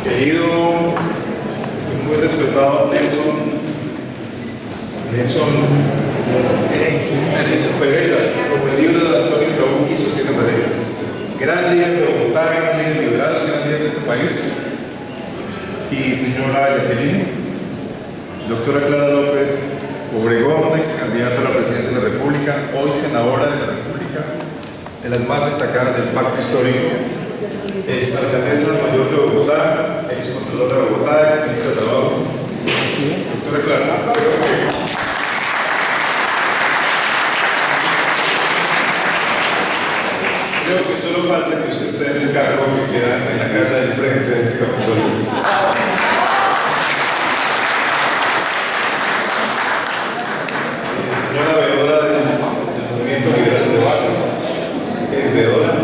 Querido y muy respetado Nelson Pereira, como el libro de Antonio Tabucchi sostiene Pereira. Gran líder de Bogotá, gran líder liberal, gran líder de este país. Y señora Jacqueline, doctora Clara López Obregón, ex candidata a la presidencia de la República, hoy senadora de la República, de las más destacadas del Pacto Histórico, es alcaldesa mayor de Bogotá, ex contralora de Bogotá, ex ministra de Trabajo. Doctora Clara. Creo que solo falta que usted esté en el cargo que queda en la casa del frente de este Capitolio. Señora veedora del Movimiento Liberal de Base, es veedora,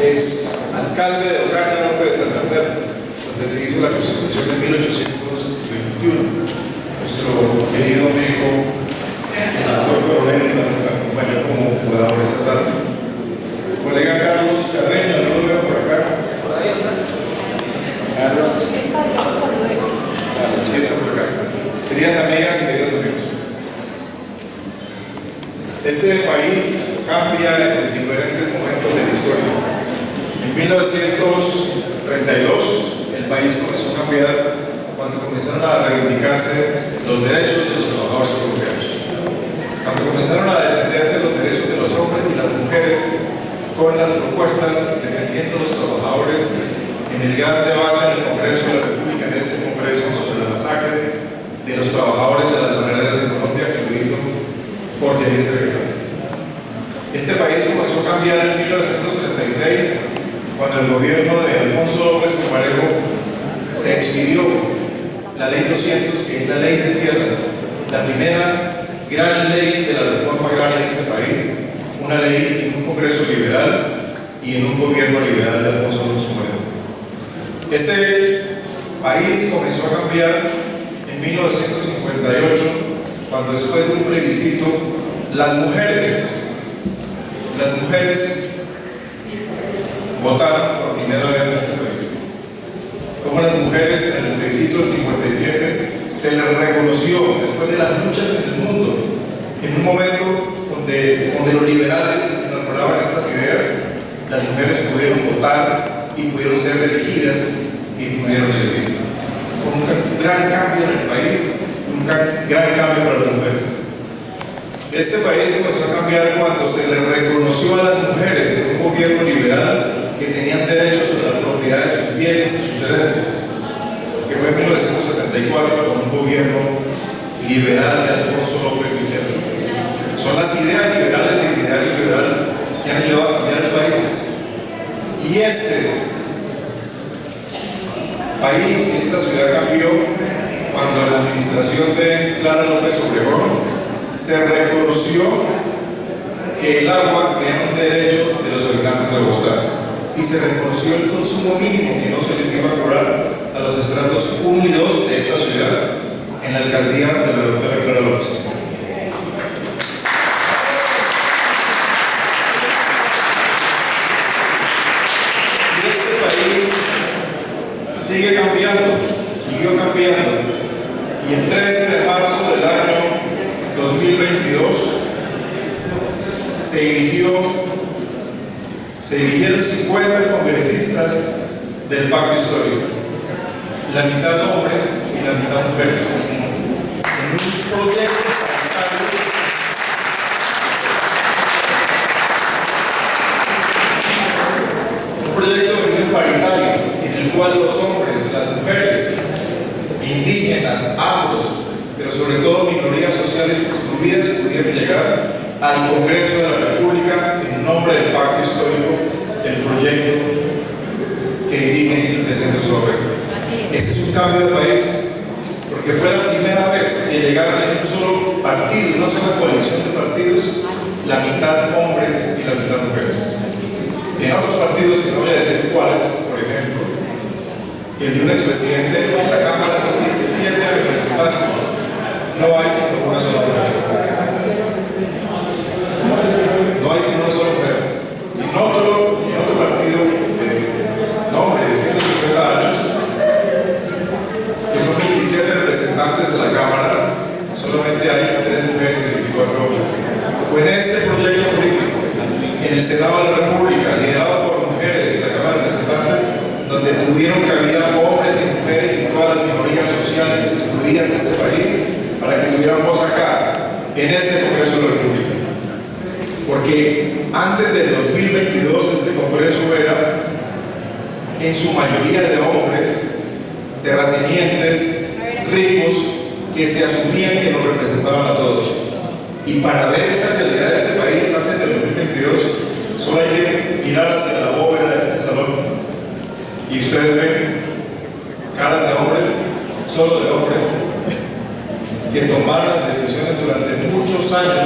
es alcalde de Ocaña, norte de Santander, donde se hizo la Constitución en 1821. Nuestro querido amigo, el doctor Coronel, nos acompañó como jugador esta tarde. Colega Carlos Carreño, no lo veo por acá. Carlos. Sí, está por acá. Queridas amigas y queridos amigos. Este país cambia en diferentes momentos de la historia. En 1932, el país comenzó a cambiar cuando comenzaron a reivindicarse los derechos de los trabajadores colombianos. Cuando comenzaron a defenderse los derechos de los hombres y las mujeres con las propuestas defendiendo a los trabajadores en el gran debate en el Congreso de la República, en este Congreso, sobre la masacre de los trabajadores de las bananeras en Colombia, que lo hizo por Jenny Secretario. Este país comenzó a cambiar en 1936, cuando el gobierno de Alfonso López Pumarejo se expidió la Ley 200, que es la ley de tierras, la primera gran ley de la reforma agraria en este país, una ley en un Congreso liberal y en un gobierno liberal de Alfonso López Pumarejo. Este país comenzó a cambiar en 1958, cuando después de un plebiscito, las mujeres votaron por primera vez en este país. Como las mujeres en el plebiscito del 57 se les reconoció, después de las luchas en el mundo, en un momento donde los liberales elaboraban estas ideas, las mujeres pudieron votar y pudieron ser elegidas y pudieron elegir. Fue un gran cambio en el país, un gran cambio para las mujeres. Este país comenzó a cambiar cuando se le reconoció a las mujeres en un gobierno liberal que tenían derecho sobre la propiedad de sus bienes y sus herencias, que fue en 1974 con un gobierno liberal de Alfonso López Vicente. Son las ideas liberales de ideario liberal que han ayudado a cambiar el país. Y este país y esta ciudad cambió cuando la administración de Clara López Obregón se reconoció que el agua era un derecho de los habitantes de Bogotá y se reconoció el consumo mínimo que no se les iba a cobrar a los estratos 1 y 2 de esta ciudad en la alcaldía de la doctora Clara López. Y este país siguió cambiando y el 13 de marzo del año 2022 se eligieron 50 congresistas del Pacto Histórico, la mitad hombres y la mitad mujeres, en un proyecto de unión paritario en el cual los hombres, las mujeres, indígenas, afros, pero sobre todo minorías sociales excluidas pudieron llegar al Congreso de la República en nombre del Pacto Histórico, el proyecto que dirige el Centro Sobre. Ese es un cambio de país, porque fue la primera vez que llegaron en un solo partido, una sola coalición de partidos, la mitad hombres y la mitad mujeres. En otros partidos, que no voy a decir cuáles, por ejemplo, el de un expresidente, en la Cámara son 17 representantes, no hay sino una sola mujer. No hay sino una sola mujer. En otro partido de nombre de 150 años, Senado de la República, liderado por mujeres y la Cámara de Representantes, donde tuvieron cabida hombres y mujeres y todas las minorías sociales excluidas de este país para que tuvieran voz acá, en este Congreso de la República. Porque antes del 2022 este Congreso era en su mayoría de hombres, terratenientes, ricos, que se asumían que nos representaban a todos. Y para ver esa realidad de este país antes del 2022, solo hay que mirar hacia la bóveda de este salón y ustedes ven caras de hombres, solo de hombres, que tomaron las decisiones durante muchos años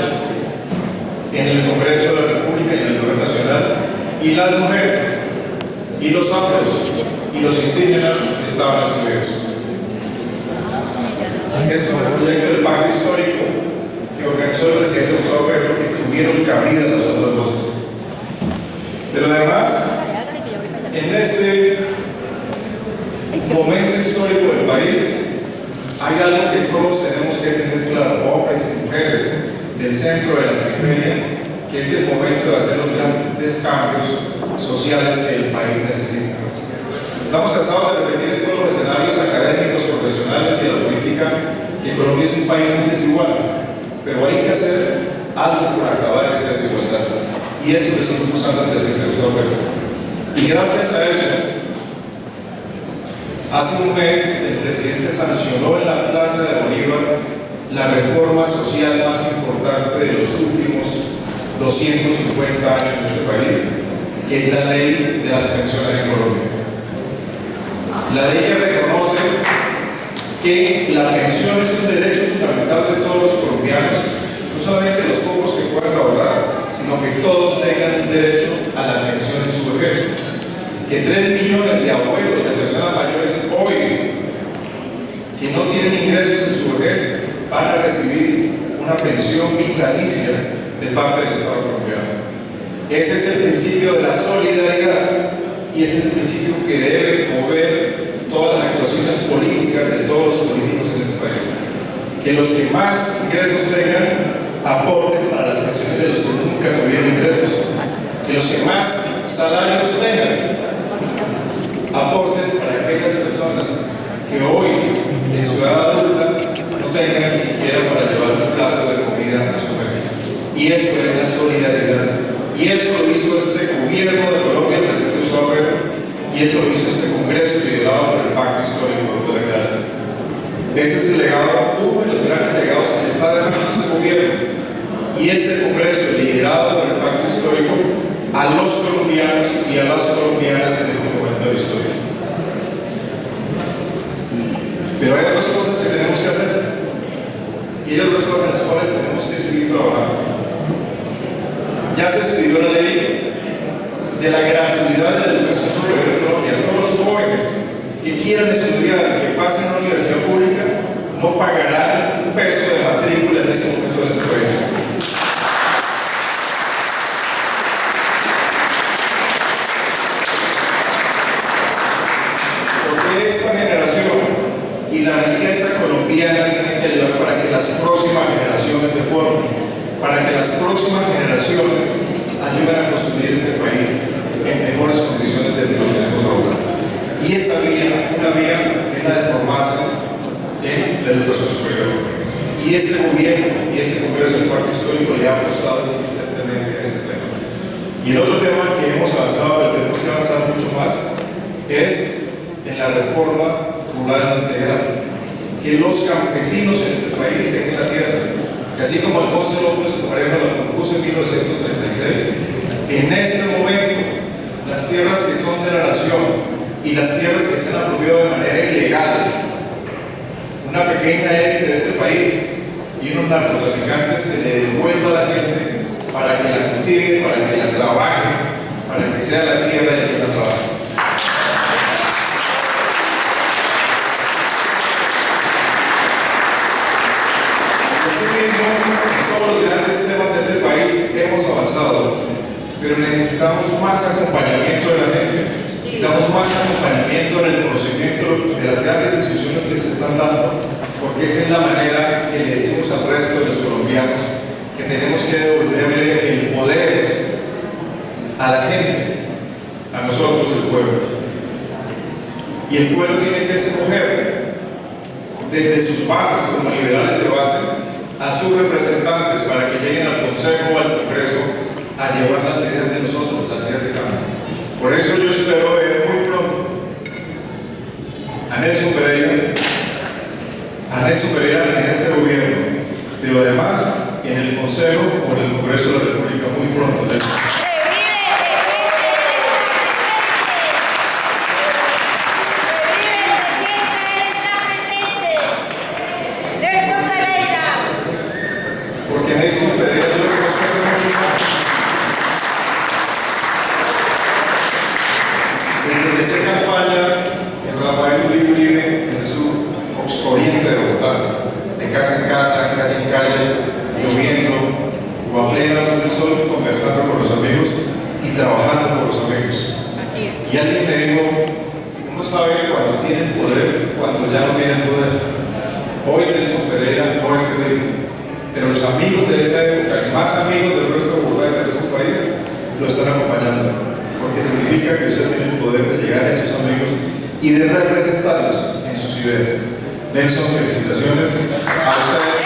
en el Congreso de la República y en el Gobierno Nacional, y las mujeres, y los afros, y los indígenas estaban excluidos. Es como el proyecto del Pacto Histórico que organizó el presidente Gustavo Petro, que tuvieron cabida las otras voces. Pero además, en este momento histórico del país, hay algo que todos tenemos que tener claro, hombres y mujeres del centro de la periferia, que es el momento de hacer los grandes cambios sociales que el país necesita. Estamos cansados de repetir en todos los escenarios académicos, profesionales y de la política que Colombia es un país muy desigual, pero hay que hacer algo por acabar esa desigualdad. Y eso es lo que estamos usando el presidente Gustavo Petro. Y gracias a eso, hace un mes el presidente sancionó en la Plaza de Bolívar la reforma social más importante de los últimos 250 años en este país, que es la ley de las pensiones en Colombia. La ley que reconoce que la pensión es un derecho fundamental de todos los colombianos, no solamente los pocos que puedan trabajar, sino que todos tengan un derecho a la pensión en su vejez. Que 3 millones de abuelos de personas mayores hoy que no tienen ingresos en su vejez van a recibir una pensión vitalicia de parte del Estado colombiano. Ese es el principio de la solidaridad y ese es el principio que debe mover todas las actuaciones políticas de todos los políticos en este país. Que los que más ingresos tengan aporten para las pensiones de los que nunca tuvieron ingresos. Que los que más salarios tengan aporten para aquellas personas que hoy en su edad adulta no tengan ni siquiera para llevar un plato de comida a su mesa. Y eso es la solidaridad. Y eso lo hizo este gobierno de Colombia, el presidente Gustavo Petro, y eso lo hizo este Congreso liderado por el Pacto Histórico de Cali. Ese es el legado, uno de los grandes legados que está dejando este gobierno. Y este Congreso liderado por el Pacto Histórico a los colombianos y a las colombianas en este momento de la historia. Pero hay otras cosas que tenemos que hacer y hay otras cosas en las cuales tenemos que seguir trabajando. Ya se estudió la ley de la gratuidad de la educación superior en Colombia. Todos los jóvenes que quieran estudiar, que pasen a la universidad pública, no pagarán un peso de matrícula en este momento en este país. Esta generación y la riqueza colombiana tienen que ayudar para que las próximas generaciones se formen, para que las próximas generaciones ayuden a construir este país en mejores condiciones de lo que tenemos ahora. Y esa vía, una vía, es la de formarse en la educación superior. Y este gobierno y este Congreso del Pacto Histórico le ha apostado insistentemente a ese tema. Y el otro tema que hemos avanzado, pero tenemos que avanzar mucho más, es en la reforma rural integral, que los campesinos en este país tengan la tierra, que así como Alfonso López Pareja lo propuso en 1936, que en este momento las tierras que son de la nación y las tierras que se han apropiado de manera ilegal, una pequeña élite de este país y unos narcotraficantes, se le devuelva a la gente para que la cultive, para que la trabaje, para que sea la tierra de quien la trabaje. En todos los grandes temas de este país hemos avanzado, pero necesitamos más acompañamiento de la gente, necesitamos más acompañamiento en el conocimiento de las grandes discusiones que se están dando, porque esa es la manera que le decimos al resto de los colombianos que tenemos que devolverle el poder a la gente, a nosotros, el pueblo. Y el pueblo tiene que escoger desde sus bases como liberales de base a sus representantes para que lleguen al Consejo o al Congreso a llevar las ideas de nosotros, las ideas de cambio. Por eso yo espero ver muy pronto a Nelson Pereira en este gobierno, pero además en el Consejo o en el Congreso de la República muy pronto. Porque Nelson Pereira yo lo conozco hace muchos años. Desde que se campaña en Rafael Uribe en el sur oriente de Bogotá, de casa en casa, calle en calle, lloviendo, o a plena luz del sol, conversando con los amigos y trabajando con los amigos. Y alguien me dijo, uno sabe cuando tiene poder, cuando ya no tiene poder. Hoy Nelson Pereira no es el mismo, pero los amigos de esa época y más amigos del resto de Bogotá y del resto del país lo están acompañando, porque significa que usted tiene el poder de llegar a esos amigos y de representarlos en sus ideas. Nelson, felicitaciones a ustedes.